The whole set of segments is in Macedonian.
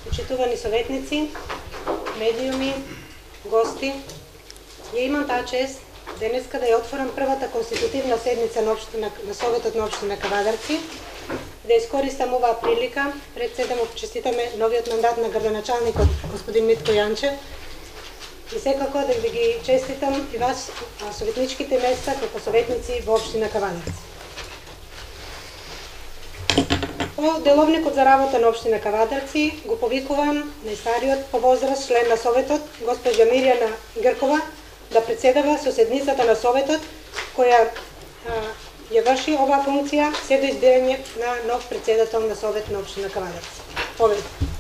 почитувани советници, медиуми, гости, ја имам таа чест денеска да ја отворам првата конститутивна седница на Советот на општина Кавадарци, да искористам оваа прилика пред се да му честитаме новиот мандат на градоначалникот господин Митко Јанчев и секако да ви ги честитам и вас советничките места како советници во општина Кавадарци. По деловникот за работа на општина Кавадарци го повикувам најстариот по возраст член на Советот, госпожа Мирјана Гркова, да председава со седницата на Советот, која ја врши оваа функција се до избирање на нов председател на Совет на општина Кавадарци. Повеќе.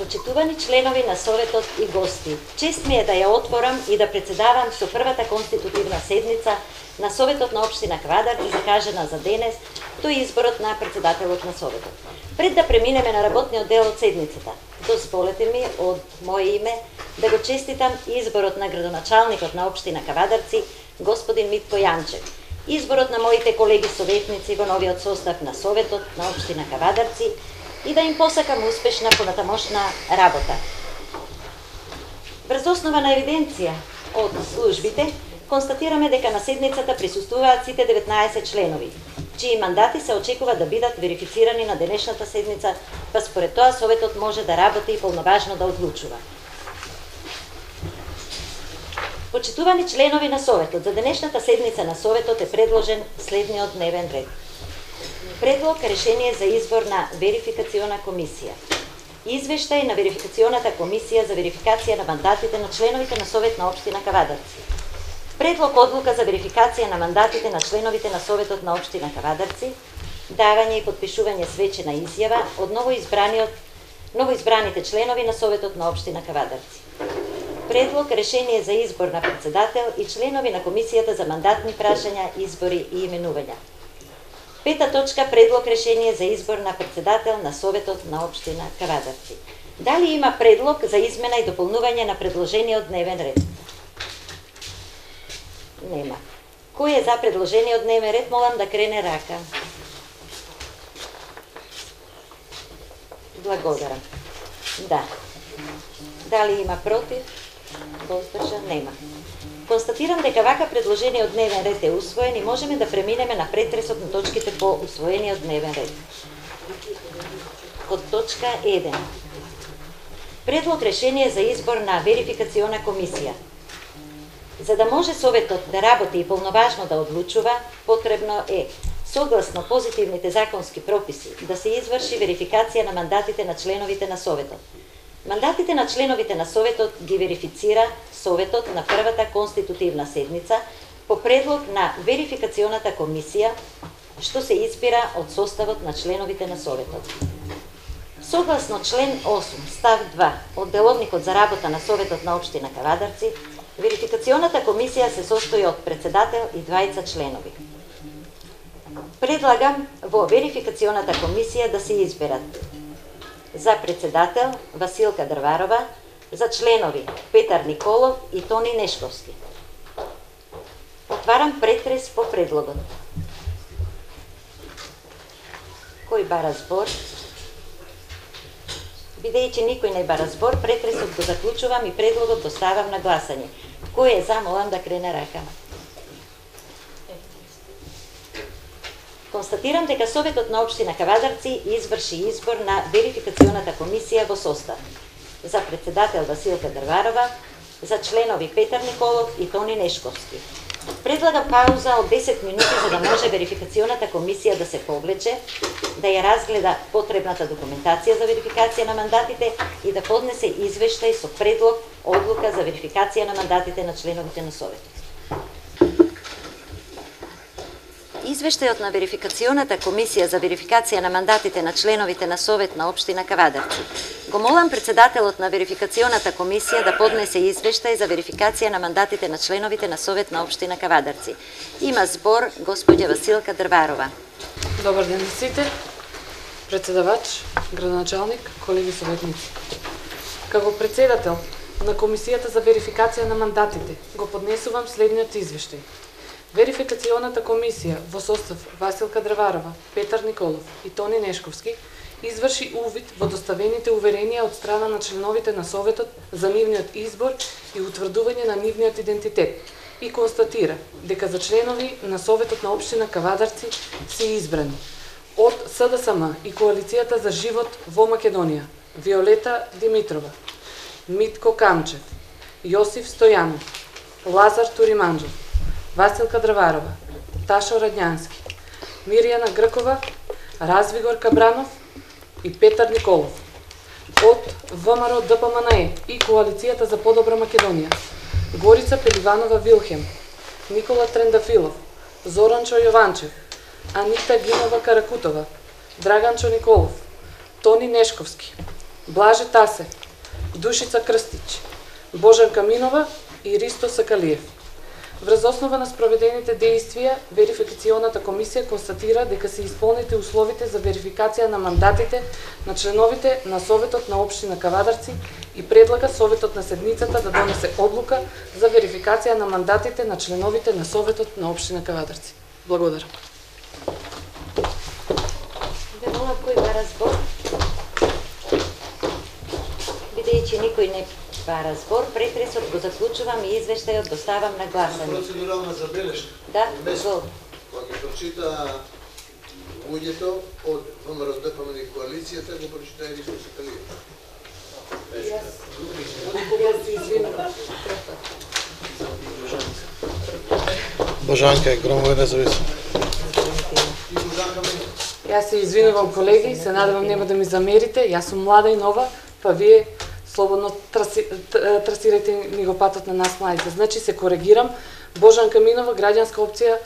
Почитувани членови на Советот и гости, чест ми е да ја отворам и да председавам со првата конститутивна седница на Советот на општина Кавадарци, закажана за денес, тој изборот на председателот на Советот. Пред да преминеме на работниот дел од седницата, дозволете ми од мое име да го честитам изборот на градоначалникот на општина Кавадарци, господин Митко Јанчев, изборот на моите колеги советници во новиот состав на Советот на општина Кавадарци и да им посакам успешна понатамошна работа. Врз основа на евиденција од службите, констатираме дека на седницата присуствуваат сите 19 членови, чии мандати се очекува да бидат верифицирани на денешната седница, па според тоа Советот може да работи и полноважно да одлучува. Почитувани членови на Советот, за денешната седница на Советот е предложен следниот дневен ред. Предлог решение за избор на верификациона комисија. Извештај на верификационата комисија за верификација на мандатите на членовите на Совет на општина Кавадарци. Предлог одлука за верификација на мандатите на членовите на Советот на општина Кавадарци. Давање и подпишување свечена изјава од новоизбраните членови на Советот на општина Кавадарци. Предлог решение за избор на председател и членови на комисијата за мандатни прашања, избори и именувања. Пета точка, предлог решение за избор на председател на Советот на општина Кавадарци. Дали има предлог за измена и дополнување на предложениот дневен ред? Нема. Кој е за предложениот дневен ред, молам да крене рака. Благодарам. Да. Дали има против? Воздржан? Нема. Констатирам дека вака предложениот дневен ред е усвоен и можеме да преминеме на претресот на точките по усвоениот дневен ред. Од точка 1. Предлог решение за избор на верификациона комисија. За да може Советот да работи и полноважно да одлучува, потребно е, согласно позитивните законски прописи, да се изврши верификација на мандатите на членовите на Советот. Мандатите на членовите на Советот ги верифицира Советот на првата конститутивна седница по предлог на верификационата комисија, што се избира од составот на членовите на Советот. Согласно член 8, став 2 од Деловникот за работа на Советот на општина Кавадарци, верификационата комисија се состои од председател и двајца членови. Предлагам во верификационата комисија да се изберат за председател Василка Дрварова, за членови Петар Николов и Тони Нешковски. Отварам претрес по предлогот. Кој бара збор? Бидејќи никој не бара збор, претресот го заклучувам и предлогот го ставам на гласање. Кој е за, молам да крене рака. Констатирам дека Советот на општина Кавадарци изврши избор на верификационата комисија во состав. За председател Василка Дрварова, за членови Петар Николов и Тони Нешковски. Предлагам пауза од 10 минути за да може верификационата комисија да се повлече, да ја разгледа потребната документација за верификација на мандатите и да поднесе извештај со предлог одлука за верификација на мандатите на членовите на Советот. Извештајот на верификационата комисија за верификација на мандатите на членовите на Совет на општина Кавадарци. Го молам председателот на верификационата комисија да поднесе извештај за верификација на мандатите на членовите на Совет на општина Кавадарци. Има збор господја Василка Дрварова. Добар ден на сите. Председавач, градоначалник, колеги советници. Како председател на Комисијата за верификација на мандатите го поднесувам следниот извештај. Верификационата комисија во состав Василка Дрварова, Петар Николов и Тони Нешковски изврши увид во доставените уверенија од страна на членовите на Советот за нивниот избор и утврдување на нивниот идентитет и констатира дека за членови на Советот на општина Кавадарци се избрани од СДСМ и Коалицијата за живот во Македонија Виолета Димитрова, Митко Камчев, Јосиф Стојанов, Лазар Туриманџов, Василка Дрварова, Ташо Радњански, Мирјана Гркова, Развигор Кабранов и Петар Николов. Од ВМРО ДПМНЕ и Коалицијата за подобра Македонија Горица Пеливанова Вилхем, Никола Трендафилов, Зоранчо Јованчев, Анита Гинова Каракутова, Драганчо Николов, Тони Нешковски, Блаже Тасев, Душица Крстич, Божанка Минова и Ристо Сакалиев. Врз основа на спроведените действија, верификационата комисија констатира дека се исполнети условите за верификација на мандатите на членовите на Советот на општина Кавадарци и предлага Советот на седницата да донесе одлука за верификација на мандатите на членовите на Советот на општина Кавадарци. Благодарам. Ве молам кој бара збор? Бидејќи никој не бара збор, претресот го заклучувам и извештајот го ставам на гласање. Процедурална забелешка. Да, Кога ги прочита луѓето од ВМРО ДПМН и коалицијата, го прочита и Ристо Сакалиев. Божанка е Громова независим. Јас се извинувам, колеги, се надевам нема да ми замерите. Јас сум млада и нова, па вие слободно трасирајте ни го патот на нас младите. Значи се коригирам. Божанка Минова, граѓанска опција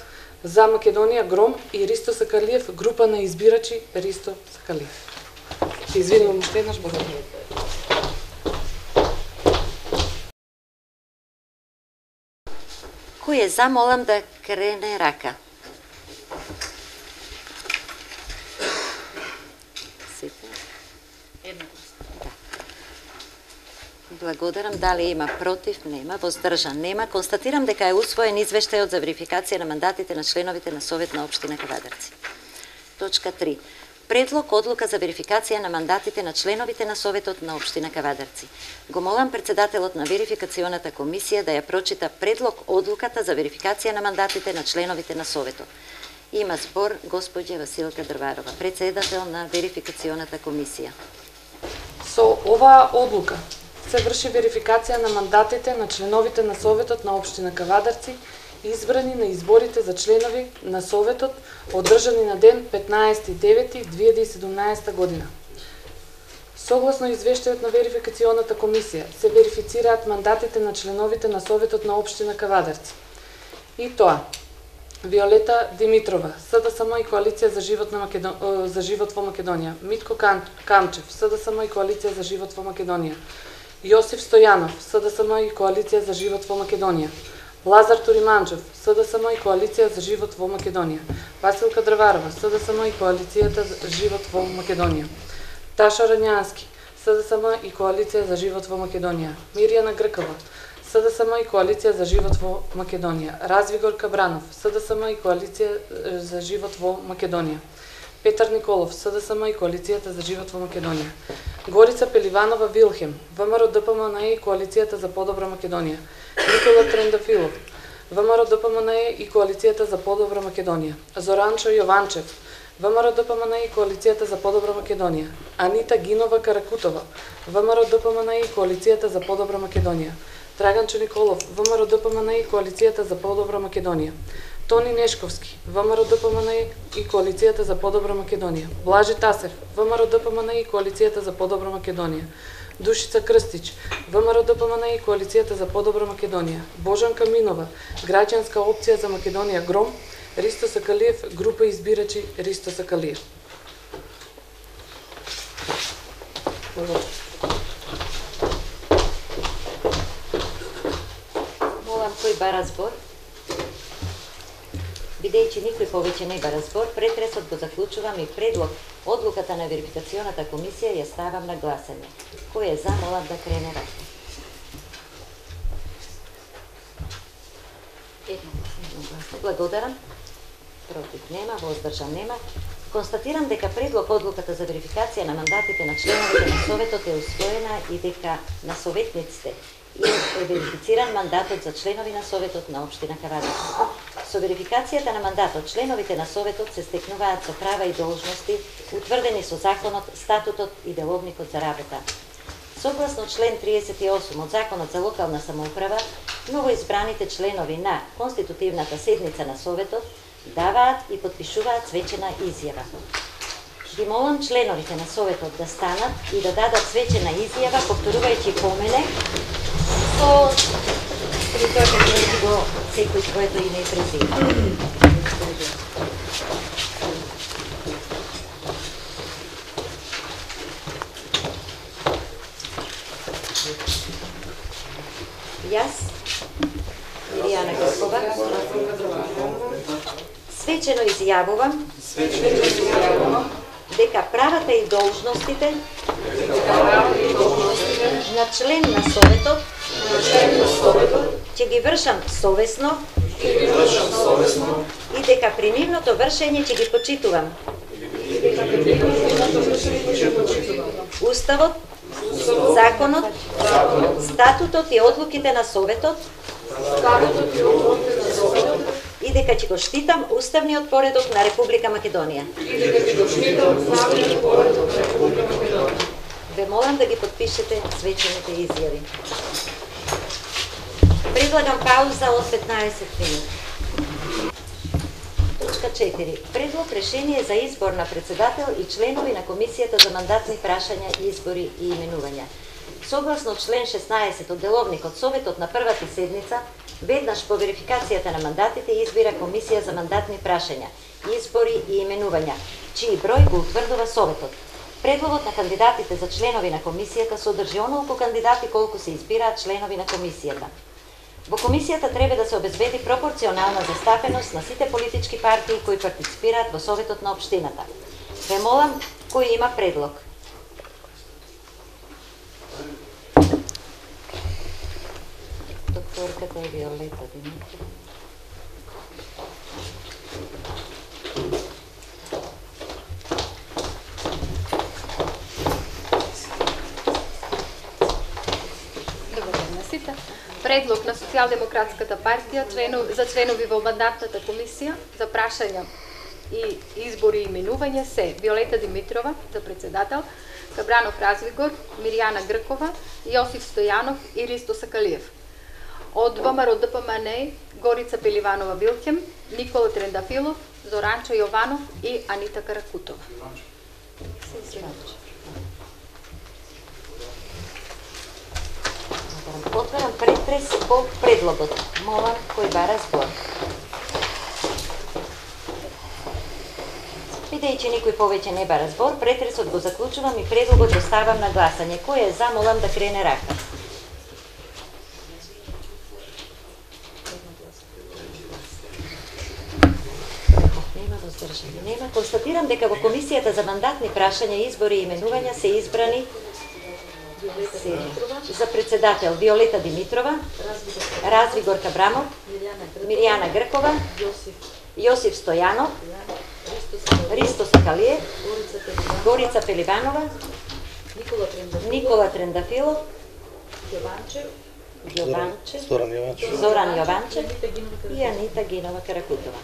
за Македонија, Гром и Ристо Сакалиев, група на избирачи Ристо Сакалиев. Се извинувам уште еднаш, благодарам. Кој е за, молам да крене рака. Благодарам. Дали има против? Нема. Воздржан? Нема. Констатирам дека е усвоен извештајот за верификација на мандатите на членовите на Совет на општина Кавадарци. Точка 3. Предлог одлука за верификација на мандатите на членовите на Советот на општина Кавадарци. Го молам председателот на верификационата комисија да ја прочита предлог одлуката за верификација на мандатите на членовите на Советот. Има збор госпоѓа Василка Дрварова, председател на верификационата комисија. Со оваа одлука се врши верификација на мандатите на членовите на Советот на општина Кавадарци, избрани на изборите за членови на Советот, одржани на ден 15.9.2017 година. Согласно извештајот на верификационата комисија, се верифицираат мандатите на членовите на Советот на општина Кавадарци. И тоа: Виолета Димитрова, СДСМ и Коалиција за живот, за живот во Македонија; Митко Камчев, СДСМ и Коалиција за живот во Македонија; Јосиф Стојанов, СДСМ и Коалиција за живот во Македонија; Лазар Туриманџов, СДСМ и Коалиција за живот во Македонија; Василка Дрварова, СДСМ и Коалицијата за живот во Македонија; Ташо Радњански, СДСМ и Коалиција за живот во Македонија; Мирјана Гркова, СДСМ и Коалиција за живот во Македонија; Развигор Кабранов, СДСМ и Коалиција за живот во Македонија; Петар Николов, СДСМ и Коалицијата за живот во Македонија; Горица Пеливанова Вилхем, ВМРО ДПМНЕ и Коалицијата за подобра Македонија; Никола Трендафилов, ВМРО ДПМНЕ и Коалицијата за подобра Македонија; Зоранчо Јованчев, ВМРО ДПМНЕ и Коалицијата за подобра Македонија; Анита Гинова Каракутова, ВМРО ДПМНЕ и Коалицијата за подобра Македонија; Драганчо Николов, ВМРО ДПМНЕ и Коалицијата за подобра Македонија; Тони Нешковски, ВМРО ДПМНЕ и Коалицијата за подобра Македонија; Блаже Тасев, ВМРО ДПМНЕ и Коалицијата за подобра Македонија; Душица Крстич, ВМРО ДПМНЕ и Коалицијата за подобра Македонија; Божанка Минова, граѓанска опција за Македонија, Гром; Ристо Сакалиев, група избирачи Ристо Сакалиев. Молам кој бара збор? Бидејќи никој повеќе не бара збор, претресот го заклучувам и предлог одлуката на верификационата комисија ја ставам на гласање. Кој е за, молам да крене рака. Едногласно. Благодарам. Против нема, воздржан нема. Констатирам дека предлог одлуката за верификација на мандатите на членовите на Советот е усвоена и дека на советниците е верифициран мандатот за членови на Советот на Општина Кавадарци. Со верификацијата на мандатот, членовите на Советот се стекнуваат со права и должности, утврдени со законот, статутот и деловникот за работа. Согласно член 38 од Законот за локална самоуправа, новоизбраните членови на конститутивната седница на Советот даваат и подпишуваат свечена изјава. Ги молам членовите на Советот да станат и да дадат свечена изјава, повторувајќи по мене, со притокајќи го секој своето име и презиме. Јас, Миријана Гркова, свечено изјавувам дека правата и должностите на член на Советот ќе ги вршам совесно и дека при нивното вршење ќе ги почитувам Уставот, законот, статутот и одлуките на Советот и дека ќе го штитам уставниот поредок на Република Македонија. Ве молам да ги подпишете свечените изјави. Предлагам пауза од 15 минути. Точка 4. Предлог решение за избор на председател и членови на Комисијата за мандатни прашања, избори и именувања. Согласно член 16 од Деловникот, Советот на првата седница веднаш по верификацијата на мандатите избира Комисија за мандатни прашања, избори и именувања, чиј број го утврдува Советот. Предлогот на кандидатите за членови на Комисијата содржи онолку кандидати колку се избираат членови на Комисијата. Во Комисијата треба да се обезбеди пропорционална застапеност на сите политички партии кои партиципираат во Советот на Општината. Ве молам, кој има предлог? Докторката е Виолета Димитрова. Добар ден на сите. Предлог на Социјалдемократската партија за членови во мандатната комисија за прашања и избори и именување се Виолета Димитрова за председател, Кабранов Развигор, Миријана Гркова, Јосиф Стојанов и Ристо Сакалиев. Од ВМРО ДПМН Горица Пеливанова Билхем, Никола Трендафилов, Зоранчо Јованов и Анита Каракутова. Отварам претрес по предлогот. Молам, кој бара збор. Бидејќи никој повеќе не бара збор, претресот го заклучувам и предлогот го ставам на гласање. Кој е за, молам да крене рака. Нема воздржани, нема. Констатирам дека во Комисијата за мандатни прашања, избори и именувања се избрани за председател Виолета Димитрова, Развигор Кабрамов, Миријана Гркова, Јосиф Стојанов, Ристо Сакалиев, Горица Пеливанова, Никола Трендафилов, Зоран Јованчев и Анита Гинова Каракутова.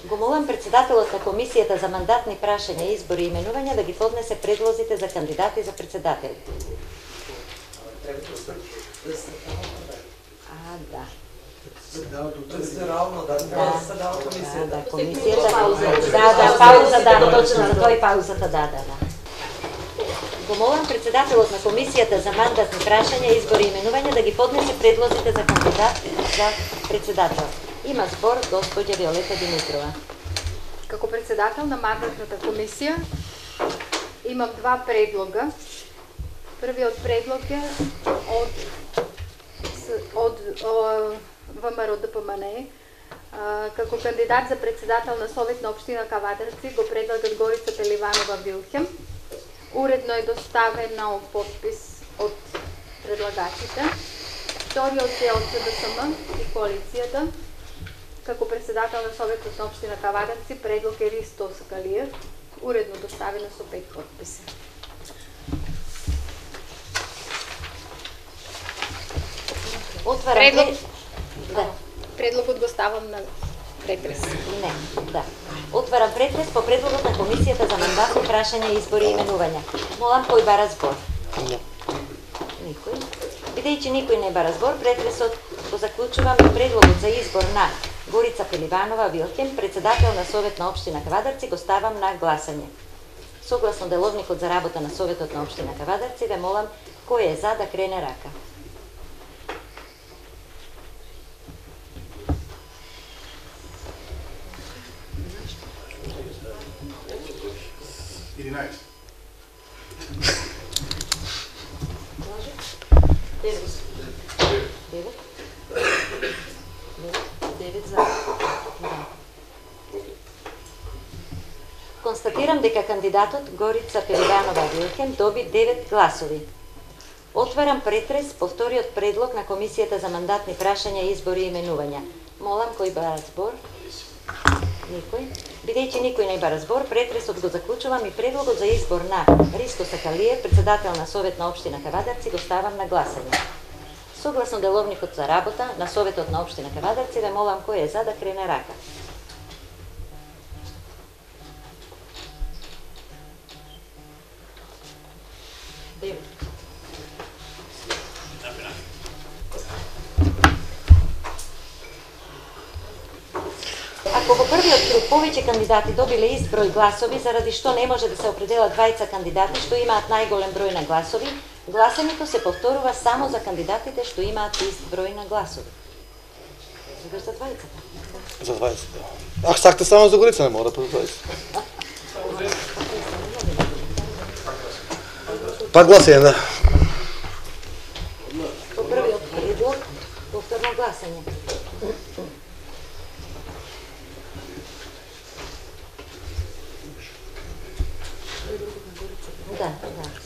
Го молам председателот на Комисијата за мандатни прашања, избори и именувања да ги поднесе предлозите за кандидати за председатели. Да. Комисијата пауза, точно за тој паузата, да. Го молам председателот на Комисијата за мандатни прашања, избори и именувања да ги поднесе предлозите за кандидат за председател. Има збор господја Виолета Димитрова. Како председател на мандатната комисија имам два предлога. Првиот предлог е од ВМРО ДПМН како кандидат за председател на Совет на општина Кавадарци го предлагат Горица Пеливанова Вилхем. Уредно е доставено подпис од предлагачите. Вториот е од СДСМ и коалицијата. Како председател на Советот на општина Кавадарци предлог е Ристо Сакалиев. Уредно доставено со 5 подписи. Отварам Предлогот го ставам на претрес. Не, да. Отварам претрес по предлогот на Комисијата за мандатни прашања, избори и именувања. Молам кој бара збор? Не. Никој. Бидејќи никој не бара збор, претресот го заклучувам и предлогот за избор на Горица Пеливанова Вилхем, председател на Совет на општина Кавадарци, го ставам на гласање. Согласно деловникот за работа на Советот на општина Кавадарци, ве молам кој е за да крене рака. Констатирам дека кандидатот Горица Пеливанова Вилхем доби 9 гласови. Отварам претрес по вториот предлог на Комисијата за мандатни прашања, избори и именувања. Молам кој бара збор? Никој. Бидејќи никој не бара збор, претресот го заклучувам и предлогот за избор на Ристо Сакалиев, председател на Совет на општина Кавадарци, го ставам на гласање. Согласно деловникот за работа на Советот на општина Кавадарци, ве молам кој е за да крене рака. Ако во првиот круг повеќе кандидати добиле ист број гласови, заради што не може да се определат двајца кандидати што имаат најголем број на гласови, гласањето се повторува само за кандидатите што имаат ист број на гласови. За двајцата? За двајцата. Ако сакате само за Горица, не мора да двајцата. Пак гласање, да. По првиот предлог, повторно гласање. Да.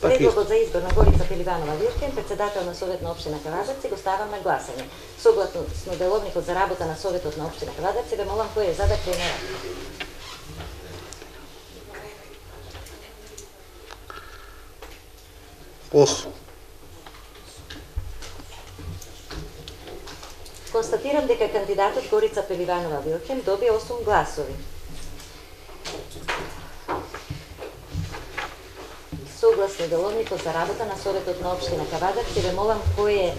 Предлогот за избор на Горица Пеливанова Вилхем, председател на Совет на општина Кавадарци, го ставам на гласање. Согласно деловникот за работа на Советот на општина Кавадарци, ве молам кој е за да крене рака. Констатирам дека кандидатот Горица Пеливанова Вилхем доби 8 гласови. Согласно деловникот за работа на Советот на општина Кавадарци, ве молам кој е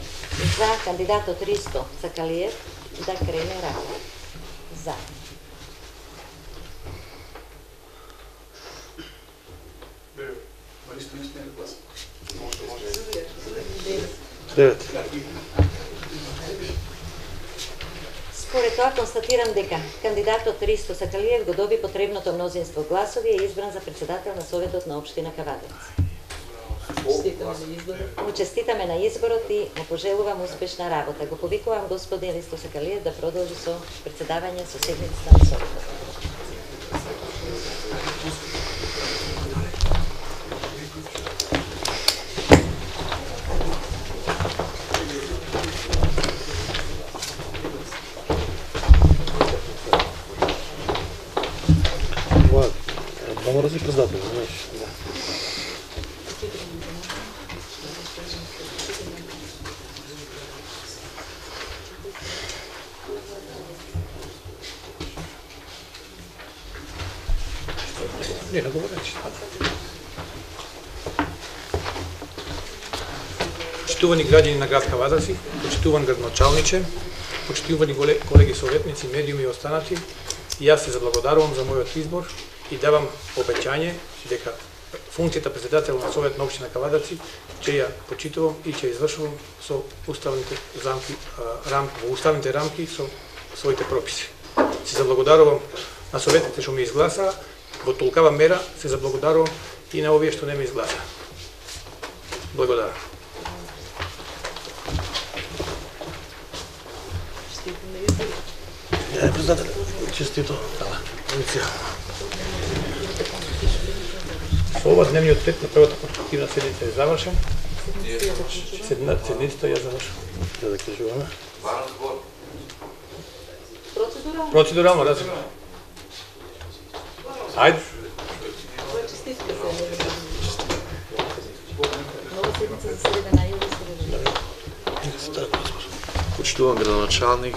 за кандидатот Ристо Сакалиев да крене рака. За. Девет. Според тоа констатирам дека кандидатот Ристо Сакалиев го доби потребното мнозинство гласови и е избран за председател на Советот на општина Кавадарци. Му честитаме на изборот и му пожелувам успешна работа. Го повикувам господин Ристо Сакалиев да продолжи со председавање со седницата на Советот. Да мора да си председател, знаеш. Не, говоря, че. Почитувани граѓани на град Кавадарци, почитуван градоначалниче, почитувани колеги советници, медиуми и останати, и јас се заблагодарувам за мојот избор и давам обеќање дека функцијата председател на Совет на општина Кавадарци ќе ја почитувам и ќе извршувам со уставните рамки со своите прописи. Се заблагодарувам на советите што ме изгласаа, во толкава мера се заблагодарувам и на овие што не ме изгласаа. Благодарам. Ја председател, честито. Полиция. Со ова дневниот ред на првата конструктивна седница е завршен. Седницата ја завршен. Да кажуваме. Процедурално разлика. Ајде. Почитуван градоначалник,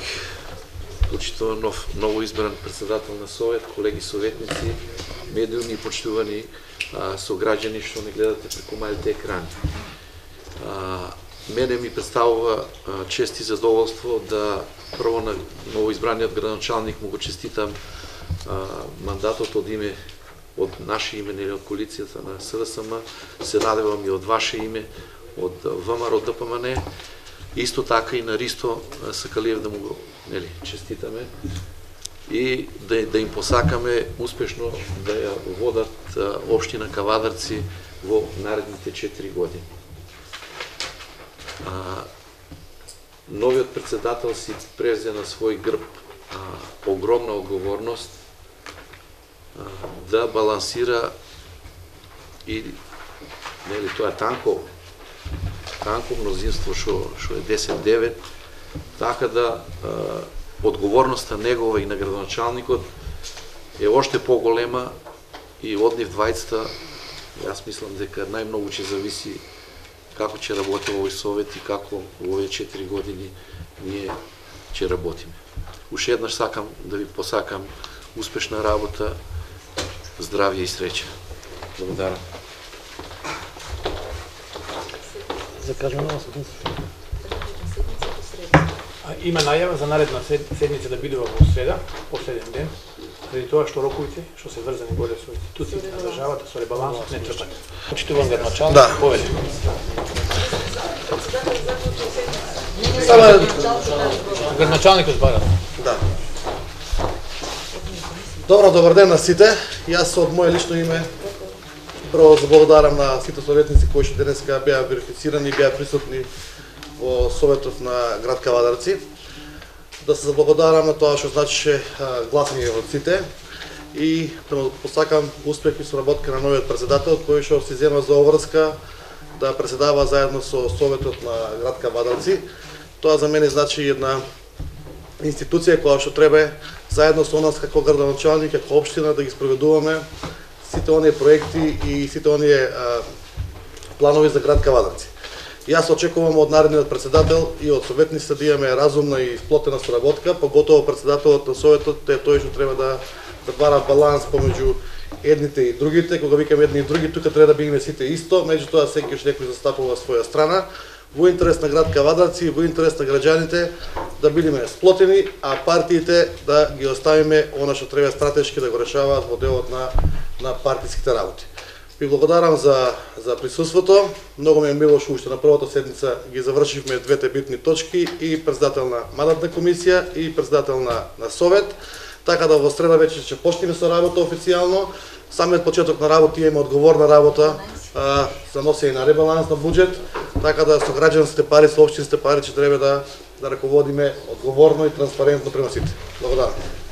почитуван новоизбран председател на Совет, колеги советници, медиуми и почитувани сограѓани што не гледате преку малите екрани. Мене ми представува чест и задоволство да прво на новоизбраниот градоначалник му го честитам мандатот од наше име, нели од коалицијата на СДСМ, се надевам и од ваше име, од ВМРО ДПМН. Исто така и на Ристо Сакалиев да му го честитаме и да им посакаме успешно да ја водат општина Кавадарци во наредните 4 години. Новиот председател си превзе на свој грб огромна одговорност да балансира и тоа е танко мнозинство што е 10-9, така да одговорноста негова и на градоначалникот е оште поголема и од нив двајцата, јас мислам дека најмногу ќе зависи како ќе работи овој совет и како во овие 4 години ние ќе работиме. Уште еднаш сакам да ви посакам успешна работа, здравје и среќа. Благодарам. Закажуваме нова седница. Има најава за наредна седница да биде во среда, последен ден, заради тоа што роковите што се врзани горе со институциите на државата, со ребалансот не трпат. Почитувам градоначалник, повели. Градоначалникот збара. Да. Добар ден на сите. Јас од моје лично име прво заблагодарам на сите советници кои што денеска беа верифицирани и беа присутни во Советот на град Кавадарци. Да се заблагодарам на тоа што значише гласање од сите и да му посакам успех и соработка на новиот председател кој што се зема за обврска да преседава заедно со Советот на град Кавадарци. Тоа за мене значи една институција која што треба заедно со нас како градоначалник, како општина да ги спроведуваме сите оние проекти и сите оние планови за град Кавадарци. Јас очекувам од наредниот председател и од советниците да имаме разумна и сплотена соработка, поготово председателот на советот е тој што треба да бара баланс помеѓу едните и другите. Кога викаме едни и други, тука треба да бидеме сите исто, меѓутоа секој што некој застапува своја страна. Во интерес на град Кавадарци и во интерес на граѓаните да бидеме сплотени, а партиите да ги оставиме она што треба стратешки да го решаваат во делот на партиските работи. Ви благодарам за присуството. Многу ми е мило што уште на првата седница ги завршивме двете битни точки и председател на мандатна комисија и председател на совет. Така да во среда вече ќе почнеме со работа официјално. Самиот почеток на работа има одговорна работа за носење на ребаланс на буџет, така да со граѓанските пари, со општинските пари ќе треба да раководиме одговорно и транспарентно према сите. Благодарам.